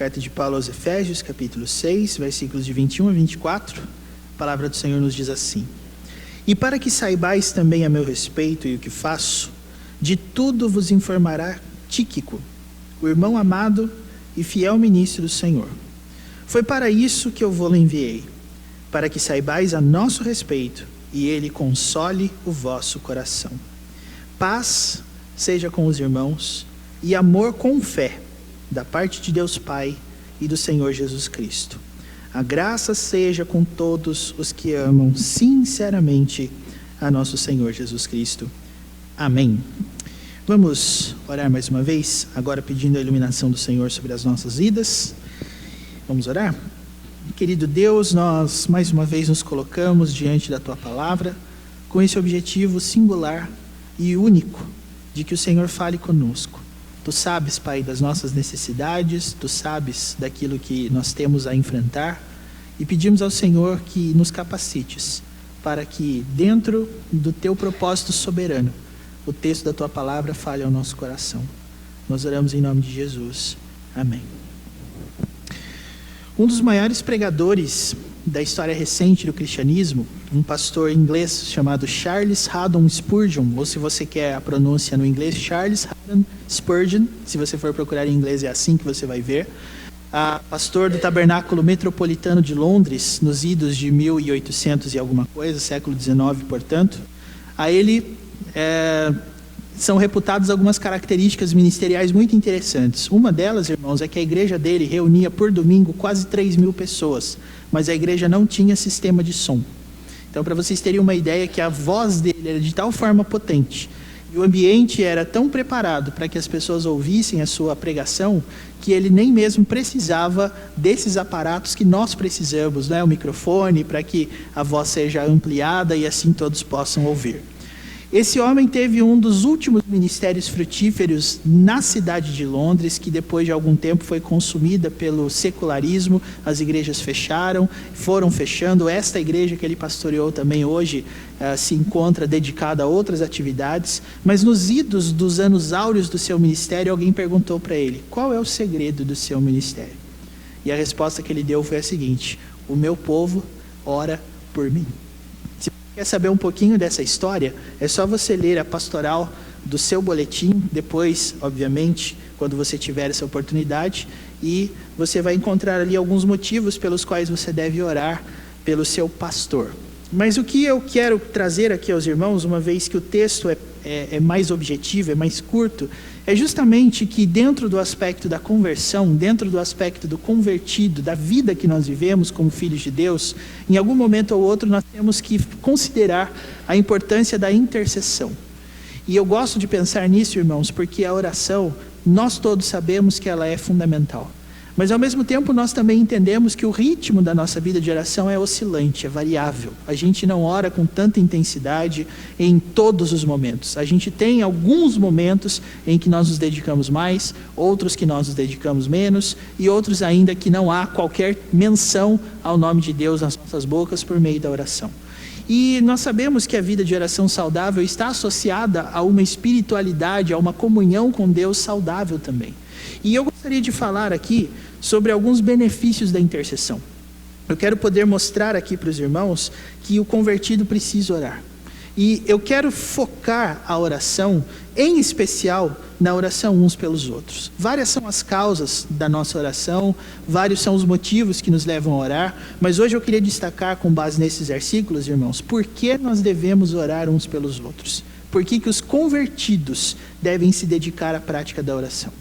Carta de Paulo aos Efésios, capítulo 6, versículos de 21 a 24, a palavra do Senhor nos diz assim: E para que saibais também a meu respeito e o que faço, de tudo vos informará Tíquico, o irmão amado e fiel ministro do Senhor. Foi para isso que eu vou-lo enviei, para que saibais a nosso respeito e ele console o vosso coração. Paz seja com os irmãos e amor com fé, da parte de Deus Pai e do Senhor Jesus Cristo. A graça seja com todos os que amam sinceramente a nosso Senhor Jesus Cristo. Amém. Vamos orar mais uma vez, agora pedindo a iluminação do Senhor sobre as nossas vidas. Vamos orar? Querido Deus, nós mais uma vez nos colocamos diante da Tua Palavra com esse objetivo singular e único de que o Senhor fale conosco. Tu sabes, Pai, das nossas necessidades, Tu sabes daquilo que nós temos a enfrentar e pedimos ao Senhor que nos capacites para que dentro do Teu propósito soberano o texto da Tua Palavra fale ao nosso coração. Nós oramos em nome de Jesus. Amém. Um dos maiores pregadores da história recente do cristianismo, um pastor inglês chamado Charles Haddon Spurgeon, ou se você quer a pronúncia no inglês, Charles Haddon Spurgeon, se você for procurar em inglês é assim que você vai ver, pastor do Tabernáculo Metropolitano de Londres, nos idos de 1800 e alguma coisa, século XIX, portanto, a ele são reputadas algumas características ministeriais muito interessantes. Uma delas, irmãos, é que a igreja dele reunia por domingo quase 3.000 pessoas, mas a igreja não tinha sistema de som. Então, para vocês terem uma ideia, que a voz dele era de tal forma potente, e o ambiente era tão preparado para que as pessoas ouvissem a sua pregação, que ele nem mesmo precisava desses aparatos que nós precisamos, né? O microfone, para que a voz seja ampliada e assim todos possam ouvir. Esse homem teve um dos últimos ministérios frutíferos na cidade de Londres, que depois de algum tempo foi consumida pelo secularismo, as igrejas fecharam, foram fechando. Esta igreja que ele pastoreou também hoje se encontra dedicada a outras atividades, mas nos idos dos anos áureos do seu ministério, alguém perguntou para ele: qual é o segredo do seu ministério? E a resposta que ele deu foi a seguinte: o meu povo ora por mim. Quer saber um pouquinho dessa história? É só você ler a pastoral do seu boletim, depois, obviamente, quando você tiver essa oportunidade, e você vai encontrar ali alguns motivos pelos quais você deve orar pelo seu pastor. Mas o que eu quero trazer aqui aos irmãos, uma vez que o texto é mais objetivo, é mais curto, é justamente que dentro do aspecto da conversão, dentro do aspecto do convertido, da vida que nós vivemos como filhos de Deus, em algum momento ou outro nós temos que considerar a importância da intercessão. E eu gosto de pensar nisso, irmãos, porque a oração, nós todos sabemos que ela é fundamental. Mas ao mesmo tempo nós também entendemos que o ritmo da nossa vida de oração é oscilante, é variável. A gente não ora com tanta intensidade em todos os momentos. A gente tem alguns momentos em que nós nos dedicamos mais, outros que nós nos dedicamos menos, e outros ainda que não há qualquer menção ao nome de Deus nas nossas bocas por meio da oração. E nós sabemos que a vida de oração saudável está associada a uma espiritualidade, a uma comunhão com Deus saudável também. E eu gostaria de falar aqui sobre alguns benefícios da intercessão. Eu quero poder mostrar aqui para os irmãos que o convertido precisa orar. E eu quero focar a oração, em especial, na oração uns pelos outros. Várias são as causas da nossa oração, vários são os motivos que nos levam a orar, mas hoje eu queria destacar, com base nesses versículos, irmãos, por que nós devemos orar uns pelos outros. Por que os convertidos devem se dedicar à prática da oração.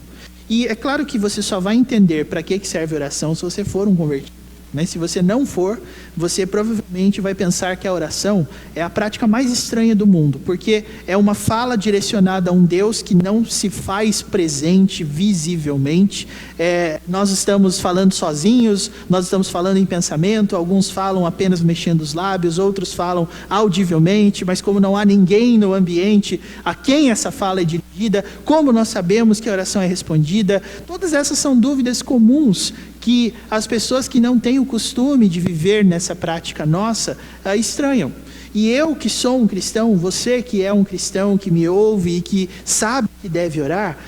E é claro que você só vai entender para que serve a oração se você for um convertido. Mas se você não for, você provavelmente vai pensar que a oração é a prática mais estranha do mundo, porque é uma fala direcionada a um Deus que não se faz presente visivelmente. Nós estamos falando sozinhos, nós estamos falando em pensamento, alguns falam apenas mexendo os lábios, outros falam audivelmente, mas como não há ninguém no ambiente a quem essa fala é dirigida, como nós sabemos que a oração é respondida? Todas essas são dúvidas comuns que as pessoas que não têm o costume de viver nessa prática nossa estranham. E eu que sou um cristão, você que é um cristão, que me ouve e que sabe que deve orar,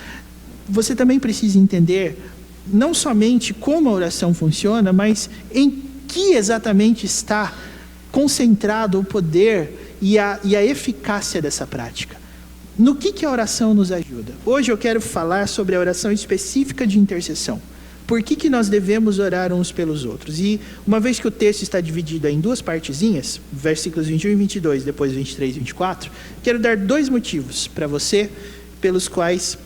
você também precisa entender não somente como a oração funciona, mas em que exatamente está concentrado o poder e a eficácia dessa prática. No que a oração nos ajuda? Hoje eu quero falar sobre a oração específica de intercessão. Por que nós devemos orar uns pelos outros? E uma vez que o texto está dividido em duas partezinhas, versículos 21 e 22, depois 23 e 24, quero dar dois motivos para você, pelos quais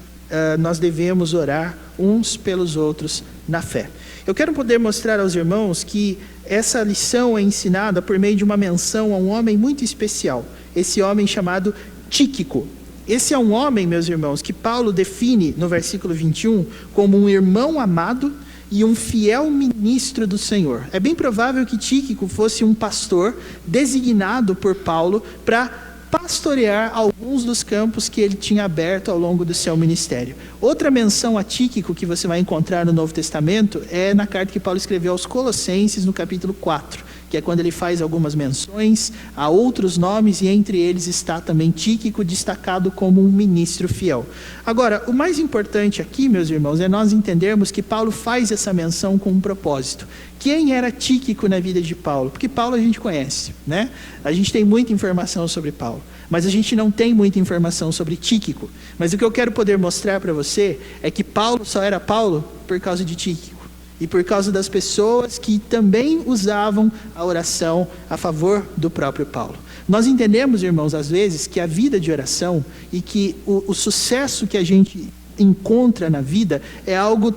nós devemos orar uns pelos outros na fé. Eu quero poder mostrar aos irmãos que essa lição é ensinada por meio de uma menção a um homem muito especial, esse homem chamado Tíquico. Esse é um homem, meus irmãos, que Paulo define no versículo 21 como um irmão amado e um fiel ministro do Senhor. É bem provável que Tíquico fosse um pastor designado por Paulo para pastorear alguns dos campos que ele tinha aberto ao longo do seu ministério. Outra menção a Tíquico que você vai encontrar no Novo Testamento é na carta que Paulo escreveu aos Colossenses, no capítulo 4, que é quando ele faz algumas menções a outros nomes, e entre eles está também Tíquico, destacado como um ministro fiel. Agora, o mais importante aqui, meus irmãos, é nós entendermos que Paulo faz essa menção com um propósito. Quem era Tíquico na vida de Paulo? Porque Paulo a gente conhece, né? A gente tem muita informação sobre Paulo, mas a gente não tem muita informação sobre Tíquico. Mas o que eu quero poder mostrar para você é que Paulo só era Paulo por causa de Tíquico. E por causa das pessoas que também usavam a oração a favor do próprio Paulo. Nós entendemos, irmãos, às vezes, que a vida de oração e que o sucesso que a gente encontra na vida é algo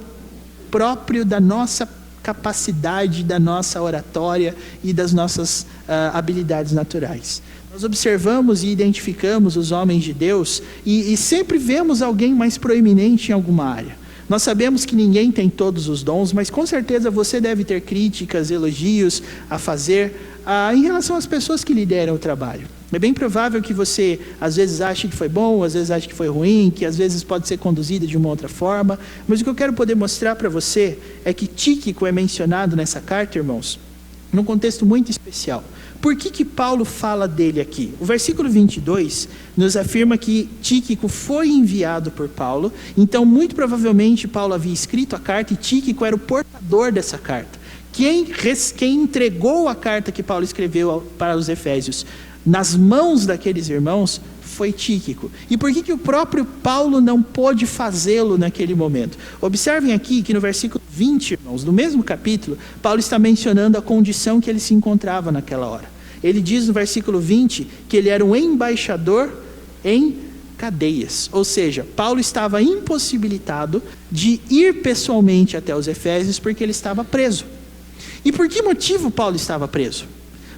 próprio da nossa capacidade, da nossa oratória e das nossas habilidades naturais. Nós observamos e identificamos os homens de Deus e sempre vemos alguém mais proeminente em alguma área. Nós sabemos que ninguém tem todos os dons, mas com certeza você deve ter críticas, elogios a fazer em relação às pessoas que lideram o trabalho. É bem provável que você às vezes ache que foi bom, às vezes ache que foi ruim, que às vezes pode ser conduzida de uma outra forma, mas o que eu quero poder mostrar para você é que Tíquico é mencionado nessa carta, irmãos, num contexto muito especial. Por que Paulo fala dele aqui? O versículo 22 nos afirma que Tíquico foi enviado por Paulo, então muito provavelmente Paulo havia escrito a carta e Tíquico era o portador dessa carta. Quem entregou a carta que Paulo escreveu para os Efésios nas mãos daqueles irmãos foi Tíquico. E por que o próprio Paulo não pôde fazê-lo naquele momento? Observem aqui que no versículo 20, irmãos, do mesmo capítulo, Paulo está mencionando a condição que ele se encontrava naquela hora. Ele diz no versículo 20 que ele era um embaixador em cadeias. Ou seja, Paulo estava impossibilitado de ir pessoalmente até os Efésios porque ele estava preso. E por que motivo Paulo estava preso?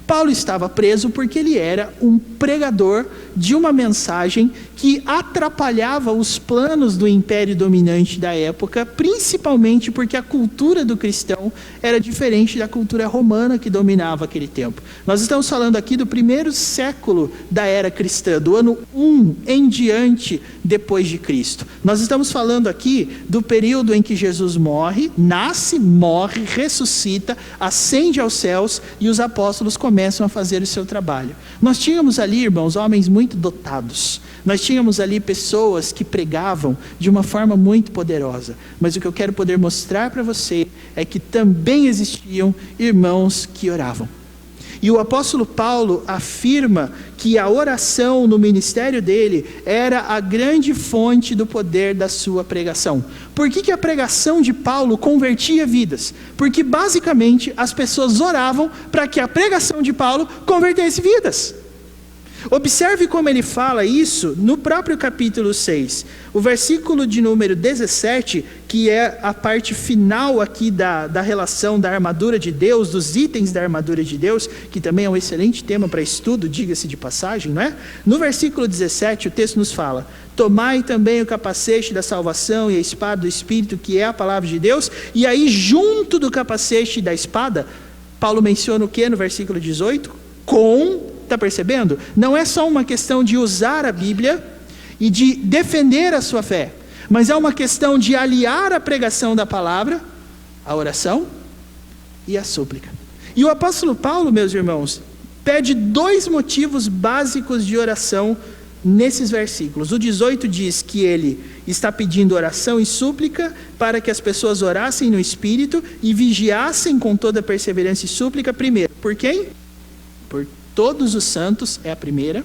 Paulo estava preso porque ele era um pregador de uma mensagem que atrapalhava os planos do império dominante da época, principalmente porque a cultura do cristão era diferente da cultura romana que dominava aquele tempo. Nós estamos falando aqui do primeiro século da era cristã, do ano 1 em diante depois de Cristo. Nós estamos falando aqui do período em que Jesus morre, nasce, morre, ressuscita, ascende aos céus e os apóstolos começam a fazer o seu trabalho. Nós tínhamos ali, irmãos, homens muito dotados. Nós tínhamos ali pessoas que pregavam de uma forma muito poderosa. Mas o que eu quero poder mostrar para você é que também existiam irmãos que oravam. E o apóstolo Paulo afirma que a oração no ministério dele era a grande fonte do poder da sua pregação. Por que a pregação de Paulo convertia vidas? Porque basicamente as pessoas oravam para que a pregação de Paulo convertesse vidas. Observe como ele fala isso no próprio capítulo 6. O versículo de número 17, que é a parte final aqui da relação da armadura de Deus, dos itens da armadura de Deus, que também é um excelente tema para estudo, diga-se de passagem, não é? No versículo 17, o texto nos fala: tomai também o capacete da salvação e a espada do Espírito, que é a palavra de Deus. E aí, junto do capacete e da espada, Paulo menciona o que no versículo 18? Está percebendo? Não é só uma questão de usar a Bíblia e de defender a sua fé, mas é uma questão de aliar a pregação da palavra, a oração e a súplica. E o apóstolo Paulo, meus irmãos, pede dois motivos básicos de oração nesses versículos. O 18 diz que ele está pedindo oração e súplica para que as pessoas orassem no Espírito e vigiassem com toda perseverança e súplica, primeiro, por quem? Por todos os santos, é a primeira.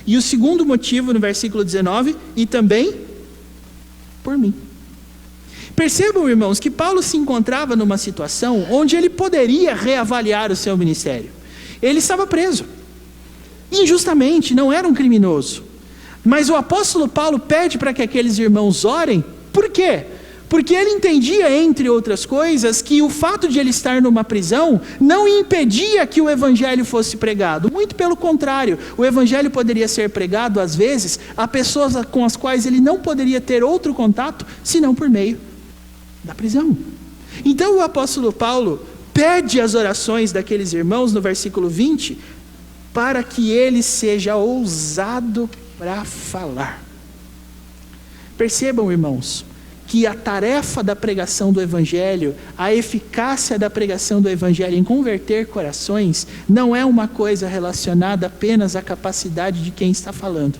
E o segundo motivo, no versículo 19, e também por mim. Percebam, irmãos, que Paulo se encontrava numa situação onde ele poderia reavaliar o seu ministério. Ele estava preso, injustamente, não era um criminoso. Mas o apóstolo Paulo pede para que aqueles irmãos orem, por quê? Porque ele entendia, entre outras coisas, que o fato de ele estar numa prisão não impedia que o evangelho fosse pregado. Muito pelo contrário, o evangelho poderia ser pregado, às vezes, a pessoas com as quais ele não poderia ter outro contato, senão por meio da prisão. Então o apóstolo Paulo pede as orações daqueles irmãos, no versículo 20, para que ele seja ousado para falar. Percebam, irmãos, que a tarefa da pregação do Evangelho, a eficácia da pregação do Evangelho em converter corações, não é uma coisa relacionada apenas à capacidade de quem está falando,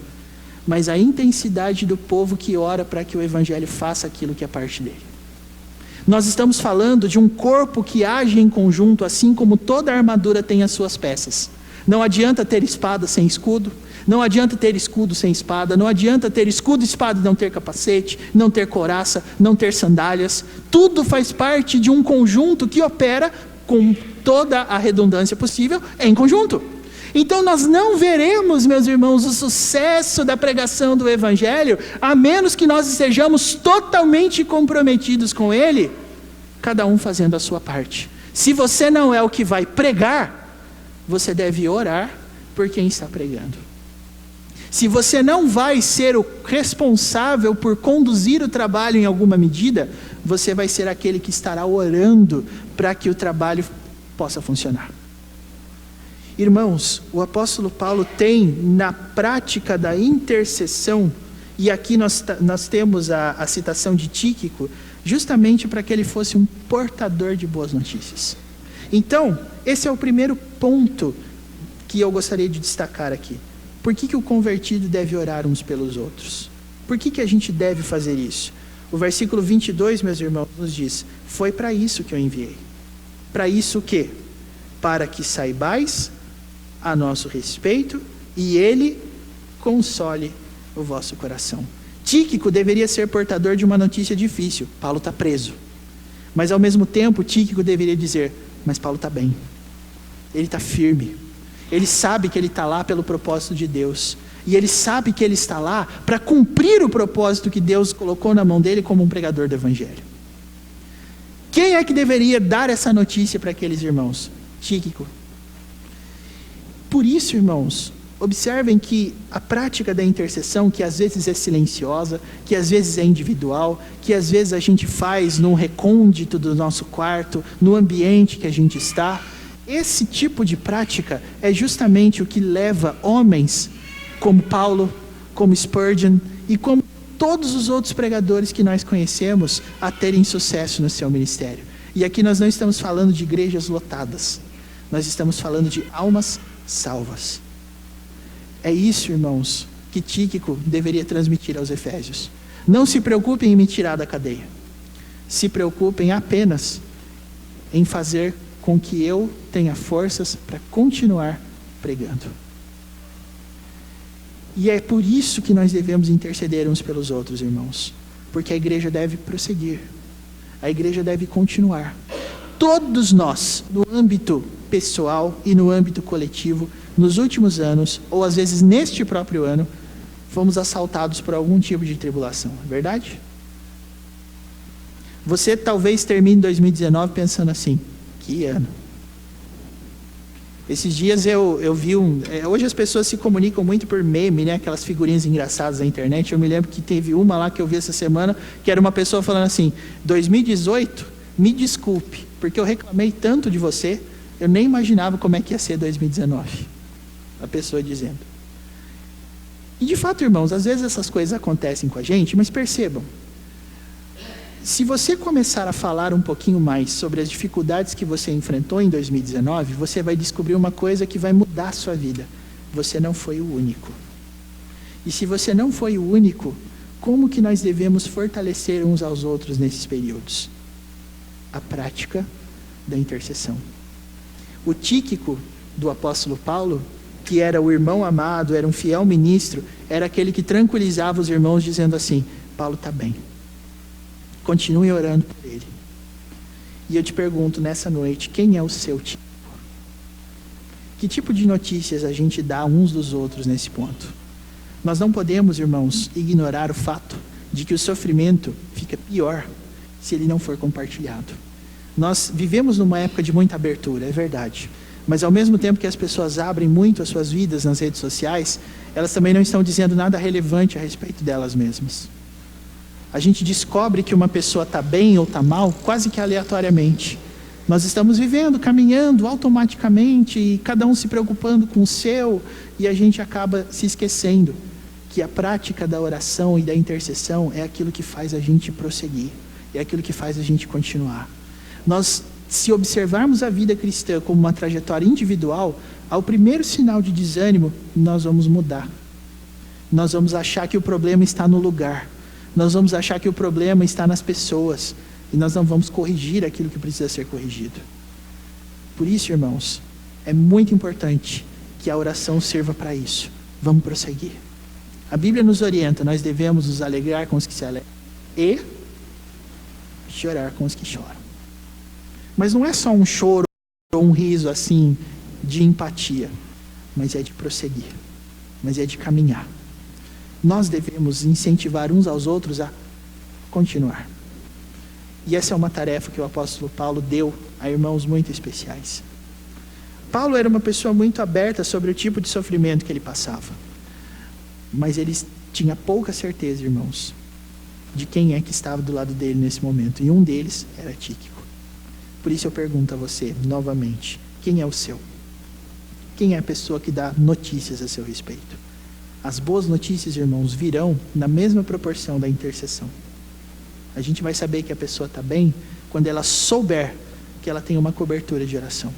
mas à intensidade do povo que ora para que o Evangelho faça aquilo que é parte dele. Nós estamos falando de um corpo que age em conjunto, assim como toda armadura tem as suas peças. Não adianta ter espada sem escudo, não adianta ter escudo sem espada, não adianta ter escudo e espada e não ter capacete, não ter couraça, não ter sandálias. Tudo faz parte de um conjunto que opera com toda a redundância possível em conjunto. Então nós não veremos, meus irmãos, o sucesso da pregação do Evangelho, a menos que nós estejamos totalmente comprometidos com ele, cada um fazendo a sua parte. Se você não é o que vai pregar, você deve orar por quem está pregando. Se você não vai ser o responsável por conduzir o trabalho em alguma medida, você vai ser aquele que estará orando para que o trabalho possa funcionar. Irmãos, o apóstolo Paulo tem na prática da intercessão, e aqui nós temos a citação de Tíquico, justamente para que ele fosse um portador de boas notícias. Então, esse é o primeiro ponto que eu gostaria de destacar aqui. Por que o convertido deve orar uns pelos outros? Por que a gente deve fazer isso? O versículo 22, meus irmãos, nos diz: foi para isso que eu enviei. Para isso o quê? Para que saibais a nosso respeito e ele console o vosso coração. Tíquico deveria ser portador de uma notícia difícil. Paulo está preso. Mas ao mesmo tempo, Tíquico deveria dizer: mas Paulo está bem. Ele está firme. Ele sabe que ele está lá pelo propósito de Deus. E ele sabe que ele está lá para cumprir o propósito que Deus colocou na mão dele como um pregador do Evangelho. Quem é que deveria dar essa notícia para aqueles irmãos? Tíquico. Por isso, irmãos, observem que a prática da intercessão, que às vezes é silenciosa, que às vezes é individual, que às vezes a gente faz num recôndito do nosso quarto, no ambiente que a gente está, esse tipo de prática é justamente o que leva homens como Paulo, como Spurgeon e como todos os outros pregadores que nós conhecemos a terem sucesso no seu ministério. E aqui nós não estamos falando de igrejas lotadas, nós estamos falando de almas salvas. É isso, irmãos, que Tíquico deveria transmitir aos Efésios. Não se preocupem em me tirar da cadeia. Se preocupem apenas em fazer com que eu tenha forças para continuar pregando. E é por isso que nós devemos interceder uns pelos outros, irmãos. Porque a igreja deve prosseguir. A igreja deve continuar. Todos nós, no âmbito pessoal e no âmbito coletivo, nos últimos anos, ou às vezes neste próprio ano, fomos assaltados por algum tipo de tribulação. É verdade? Você talvez termine 2019 pensando assim: que ano. Esses dias eu vi hoje as pessoas se comunicam muito por meme, né? Aquelas figurinhas engraçadas na internet. Eu me lembro que teve uma lá que eu vi essa semana, que era uma pessoa falando assim: 2018, me desculpe, porque eu reclamei tanto de você, eu nem imaginava como é que ia ser 2019. A pessoa dizendo. E de fato, irmãos, às vezes essas coisas acontecem com a gente, mas percebam, se você começar a falar um pouquinho mais sobre as dificuldades que você enfrentou em 2019, você vai descobrir uma coisa que vai mudar a sua vida. Você não foi o único. E se você não foi o único, como que nós devemos fortalecer uns aos outros nesses períodos? A prática da intercessão. O Tíquico do apóstolo Paulo, que era o irmão amado, era um fiel ministro, era aquele que tranquilizava os irmãos dizendo assim: Paulo está bem, continue orando por ele. E eu te pergunto nessa noite, quem é o seu Tíquico? Que tipo de notícias a gente dá uns dos outros nesse ponto? Nós não podemos, irmãos, ignorar o fato de que o sofrimento fica pior se ele não for compartilhado. Nós vivemos numa época de muita abertura, é verdade. Mas ao mesmo tempo que as pessoas abrem muito as suas vidas nas redes sociais, elas também não estão dizendo nada relevante a respeito delas mesmas. A gente descobre que uma pessoa está bem ou está mal quase que aleatoriamente. Nós estamos vivendo, caminhando automaticamente, e cada um se preocupando com o seu, e a gente acaba se esquecendo que a prática da oração e da intercessão é aquilo que faz a gente prosseguir, é aquilo que faz a gente continuar. Nós, se observarmos a vida cristã como uma trajetória individual, ao primeiro sinal de desânimo, nós vamos mudar. Nós vamos achar que o problema está no lugar. Nós vamos achar que o problema está nas pessoas. E nós não vamos corrigir aquilo que precisa ser corrigido. Por isso, irmãos, é muito importante que a oração sirva para isso. Vamos prosseguir. A Bíblia nos orienta, nós devemos nos alegrar com os que se alegram e chorar com os que choram. Mas não é só um choro ou um riso assim de empatia, mas é de prosseguir, mas é de caminhar. Nós devemos incentivar uns aos outros a continuar. E essa é uma tarefa que o apóstolo Paulo deu a irmãos muito especiais. Paulo era uma pessoa muito aberta sobre o tipo de sofrimento que ele passava. Mas ele tinha pouca certeza, irmãos, de quem é que estava do lado dele nesse momento. E um deles era Tíquico. Por isso eu pergunto a você, novamente, quem é o seu? Quem é a pessoa que dá notícias a seu respeito? As boas notícias, irmãos, virão na mesma proporção da intercessão. A gente vai saber que a pessoa está bem quando ela souber que ela tem uma cobertura de oração.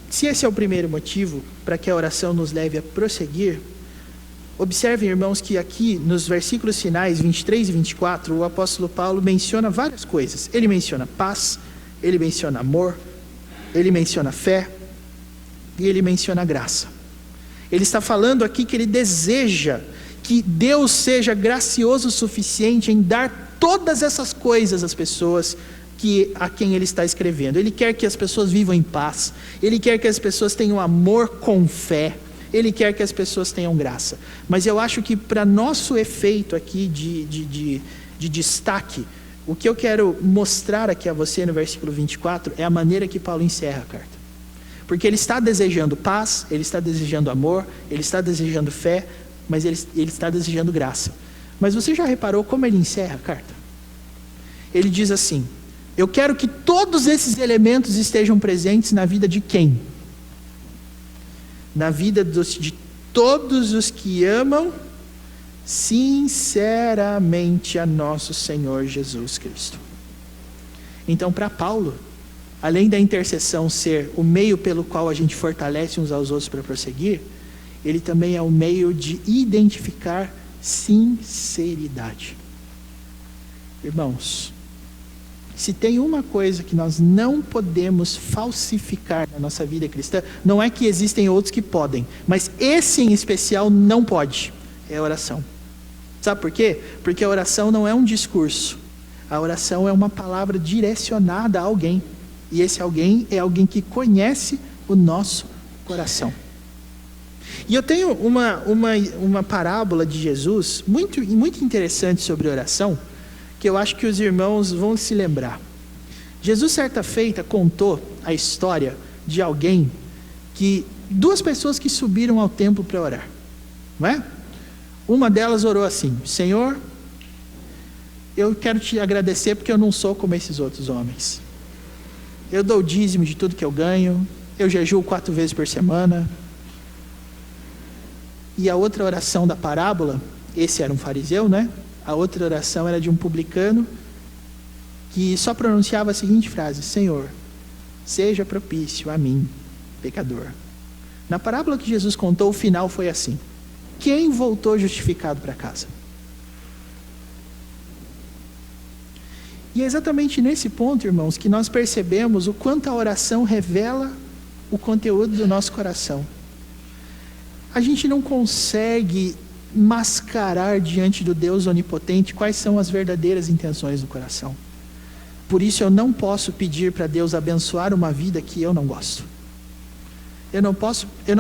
Se esse é o primeiro motivo para que a oração nos leve a prosseguir, observem, irmãos, que aqui nos versículos finais 23 e 24, o apóstolo Paulo menciona várias coisas. Ele menciona paz, ele menciona amor, ele menciona fé e ele menciona graça. Ele está falando aqui que ele deseja que Deus seja gracioso o suficiente em dar todas essas coisas às pessoas a quem ele está escrevendo. Ele quer que as pessoas vivam em paz, ele quer que as pessoas tenham amor com fé, ele quer que as pessoas tenham graça. Mas eu acho que para nosso efeito aqui de destaque, o que eu quero mostrar aqui a você no versículo 24 é a maneira que Paulo encerra a carta. Porque ele está desejando paz, ele está desejando amor, ele está desejando fé, mas ele está desejando graça. Mas você já reparou como ele encerra a carta? Ele diz assim: eu quero que todos esses elementos estejam presentes na vida de quem? Na vida de todos os que amam sinceramente a nosso Senhor Jesus Cristo. Então, para Paulo, além da intercessão ser o meio pelo qual a gente fortalece uns aos outros para prosseguir, ele também é o meio de identificar sinceridade. Irmãos, se tem uma coisa que nós não podemos falsificar na nossa vida cristã, não é que existem outros que podem, mas esse em especial não pode, é a oração. Sabe por quê? Porque a oração não é um discurso, a oração é uma palavra direcionada a alguém, e esse alguém é alguém que conhece o nosso coração. E eu tenho uma parábola de Jesus muito, muito interessante sobre oração, que eu acho que os irmãos vão se lembrar. Jesus, certa feita, contou a história de alguém duas pessoas que subiram ao templo para orar, não é? Uma delas orou assim: Senhor, eu quero te agradecer porque eu não sou como esses outros homens. Eu dou o dízimo de tudo que eu ganho, eu jejuo 4 vezes por semana. E a outra oração da parábola, esse era um fariseu, né? A outra oração era de um publicano que só pronunciava a seguinte frase: Senhor, seja propício a mim, pecador. Na parábola que Jesus contou, o final foi assim: Quem voltou justificado para casa? E é exatamente nesse ponto, irmãos, que nós percebemos o quanto a oração revela o conteúdo do nosso coração. A gente não consegue mascarar diante do Deus onipotente quais são as verdadeiras intenções do coração. Por isso eu não posso pedir para Deus abençoar uma vida que eu não gosto. Eu não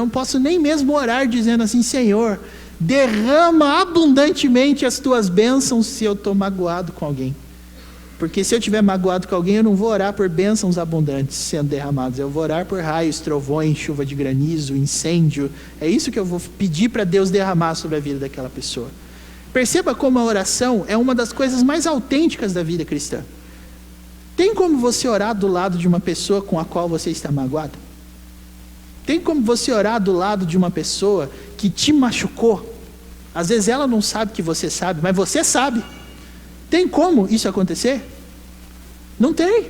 posso nem mesmo orar dizendo assim: Senhor, derrama abundantemente as tuas bênçãos se eu estou magoado com alguém. Porque se eu estiver magoado com alguém, eu não vou orar por bênçãos abundantes sendo derramadas. Eu vou orar por raios, trovões, chuva de granizo, incêndio. É isso que eu vou pedir para Deus derramar sobre a vida daquela pessoa. Perceba como a oração é uma das coisas mais autênticas da vida cristã. Tem como você orar do lado de uma pessoa com a qual você está magoado? Tem como você orar do lado de uma pessoa que te machucou? Às vezes ela não sabe que você sabe, mas você sabe. Tem como isso acontecer? Não tem.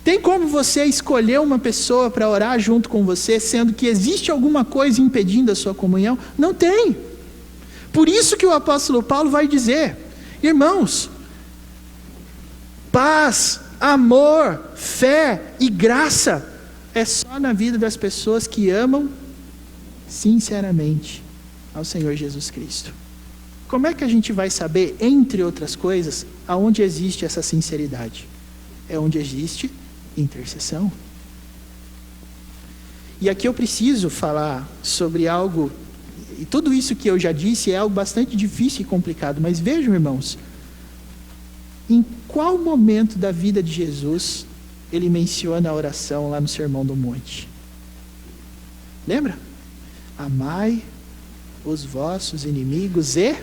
Tem como você escolher uma pessoa para orar junto com você, sendo que existe alguma coisa impedindo a sua comunhão? Não tem. Por isso que o apóstolo Paulo vai dizer: irmãos, paz, amor, fé e graça é só na vida das pessoas que amam sinceramente ao Senhor Jesus Cristo. Como é que a gente vai saber, entre outras coisas, aonde existe essa sinceridade? É onde existe intercessão. E aqui eu preciso falar sobre algo, e tudo isso que eu já disse é algo bastante difícil e complicado, mas vejam, irmãos, em qual momento da vida de Jesus ele menciona a oração lá no Sermão do Monte? Lembra? Amai os vossos inimigos e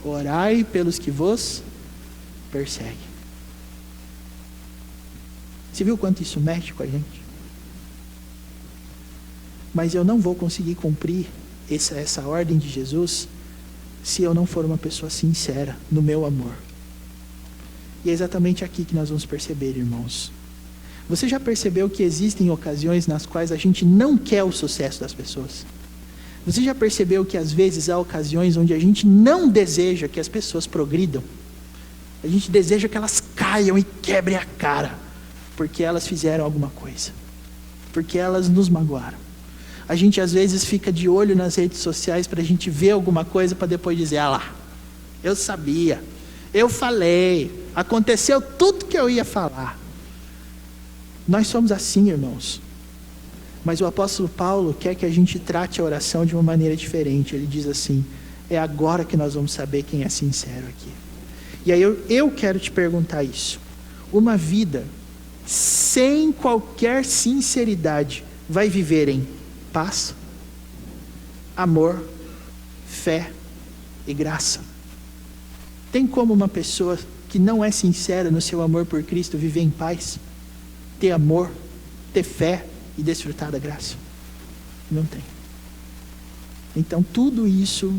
orai pelos que vos perseguem. Você viu quanto isso mexe com a gente? Mas eu não vou conseguir cumprir essa ordem de Jesus se eu não for uma pessoa sincera no meu amor. E é exatamente aqui que nós vamos perceber, irmãos. Você já percebeu que existem ocasiões nas quais a gente não quer o sucesso das pessoas? Você já percebeu que às vezes há ocasiões onde a gente não deseja que as pessoas progridam? A gente deseja que elas caiam e quebrem a cara, porque elas fizeram alguma coisa, porque elas nos magoaram. A gente às vezes fica de olho nas redes sociais para a gente ver alguma coisa para depois dizer: ah lá, eu sabia, eu falei, aconteceu tudo que eu ia falar. Nós somos assim, irmãos. Mas o apóstolo Paulo quer que a gente trate a oração de uma maneira diferente. Ele diz assim: é agora que nós vamos saber quem é sincero aqui. E aí eu quero te perguntar isso. Uma vida sem qualquer sinceridade vai viver em paz, amor, fé e graça? Tem como uma pessoa que não é sincera no seu amor por Cristo viver em paz, ter amor, ter fé e desfrutar da graça? Não tem. Então tudo isso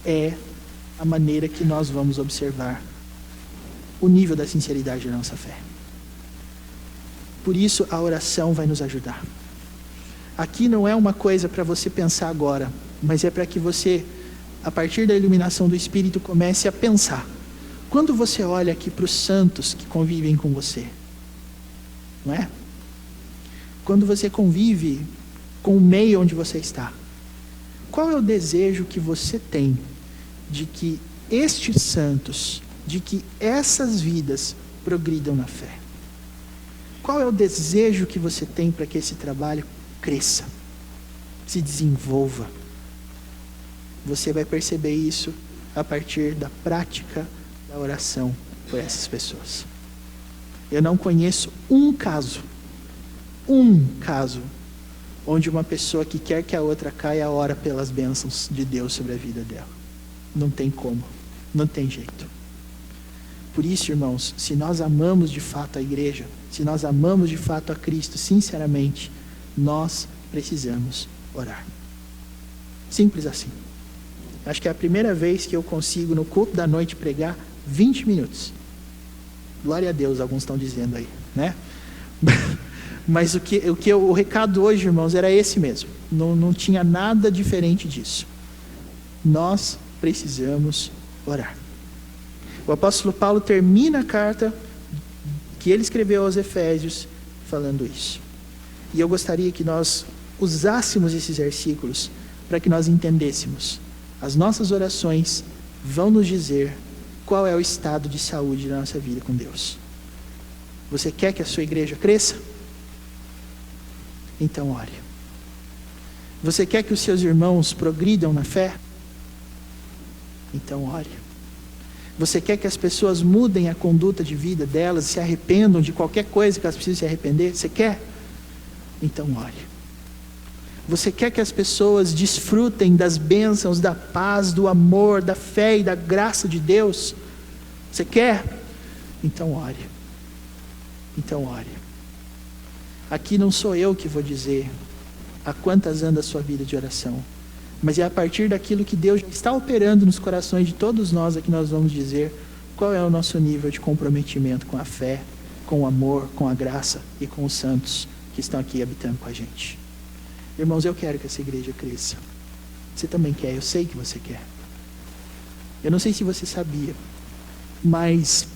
é a maneira que nós vamos observar o nível da sinceridade da nossa fé. Por isso a oração vai nos ajudar. Aqui não é uma coisa para você pensar agora, mas é para que você, a partir da iluminação do Espírito, comece a pensar. Quando você olha aqui para os santos que convivem com você, não é? Quando você convive com o meio onde você está, qual é o desejo que você tem de que estes santos, de que essas vidas progridam na fé? Qual é o desejo que você tem para que esse trabalho cresça, se desenvolva? Você vai perceber isso a partir da prática da oração por essas pessoas. Eu não conheço um caso, onde uma pessoa que quer que a outra caia ora pelas bênçãos de Deus sobre a vida dela. Não tem como, não tem jeito. Por isso, irmãos, se nós amamos de fato a igreja, se nós amamos de fato a Cristo, sinceramente, nós precisamos orar. Simples assim. Acho que é a primeira vez que eu consigo no culto da noite pregar 20 minutos. Glória a Deus, alguns estão dizendo aí, né? Mas o recado hoje, irmãos, era esse mesmo. Não tinha nada diferente disso. Nós precisamos orar. O apóstolo Paulo termina a carta que ele escreveu aos Efésios falando isso. E eu gostaria que nós usássemos esses versículos para que nós entendêssemos. As nossas orações vão nos dizer qual é o estado de saúde da nossa vida com Deus. Você quer que a sua igreja cresça? Então ore. Você quer que os seus irmãos progridam na fé? Então ore. Você quer que as pessoas mudem a conduta de vida delas, se arrependam de qualquer coisa que elas precisam se arrepender? Você quer? Então ore. Você quer que as pessoas desfrutem das bênçãos, da paz, do amor, da fé e da graça de Deus? Você quer? Então ore. Então ore. Aqui não sou eu que vou dizer a quantas anda a sua vida de oração, mas é a partir daquilo que Deus está operando nos corações de todos nós é que nós vamos dizer qual é o nosso nível de comprometimento com a fé, com o amor, com a graça e com os santos que estão aqui habitando com a gente. Irmãos, eu quero que essa igreja cresça. Você também quer, eu sei que você quer. Eu não sei se você sabia, mas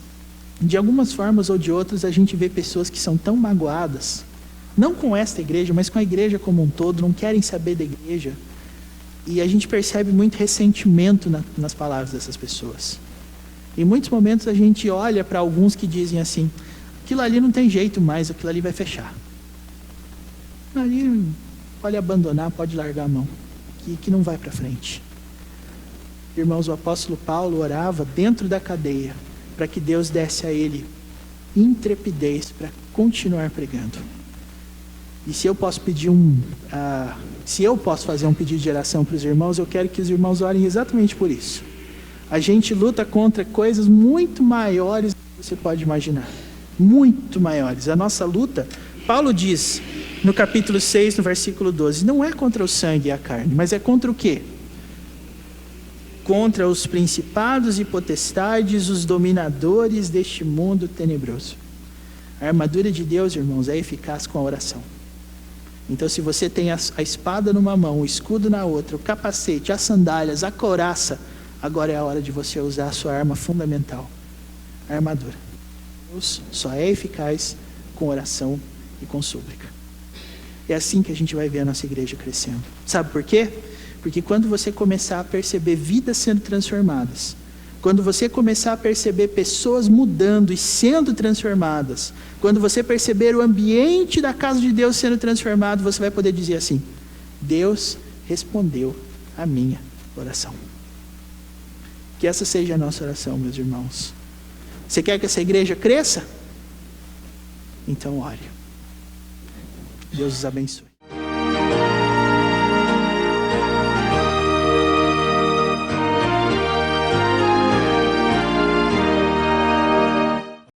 de algumas formas ou de outras a gente vê pessoas que são tão magoadas, não com esta igreja, mas com a igreja como um todo, não querem saber da igreja. E a gente percebe muito ressentimento nas palavras dessas pessoas. Em muitos momentos a gente olha para alguns que dizem assim, aquilo ali não tem jeito mais, aquilo ali vai fechar. Ali pode abandonar, pode largar a mão, que não vai para frente. Irmãos, o apóstolo Paulo orava dentro da cadeia para que Deus desse a ele intrepidez para continuar pregando. E se eu posso pedir fazer um pedido de oração para os irmãos, eu quero que os irmãos orem exatamente por isso. A gente luta contra coisas muito maiores do que você pode imaginar. Muito maiores. A nossa luta, Paulo diz no capítulo 6, no versículo 12, não é contra o sangue e a carne, mas é contra o quê? Contra os principados e potestades, os dominadores deste mundo tenebroso. A armadura de Deus, irmãos, é eficaz com a oração. Então, se você tem a espada numa mão, o escudo na outra, o capacete, as sandálias, a couraça, agora é a hora de você usar a sua arma fundamental, a armadura. Deus só é eficaz com oração e com súplica. É assim que a gente vai ver a nossa igreja crescendo. Sabe por quê? Porque quando você começar a perceber vidas sendo transformadas, quando você começar a perceber pessoas mudando e sendo transformadas, quando você perceber o ambiente da casa de Deus sendo transformado, você vai poder dizer assim, Deus respondeu a minha oração. Que essa seja a nossa oração, meus irmãos. Você quer que essa igreja cresça? Então ore. Deus os abençoe.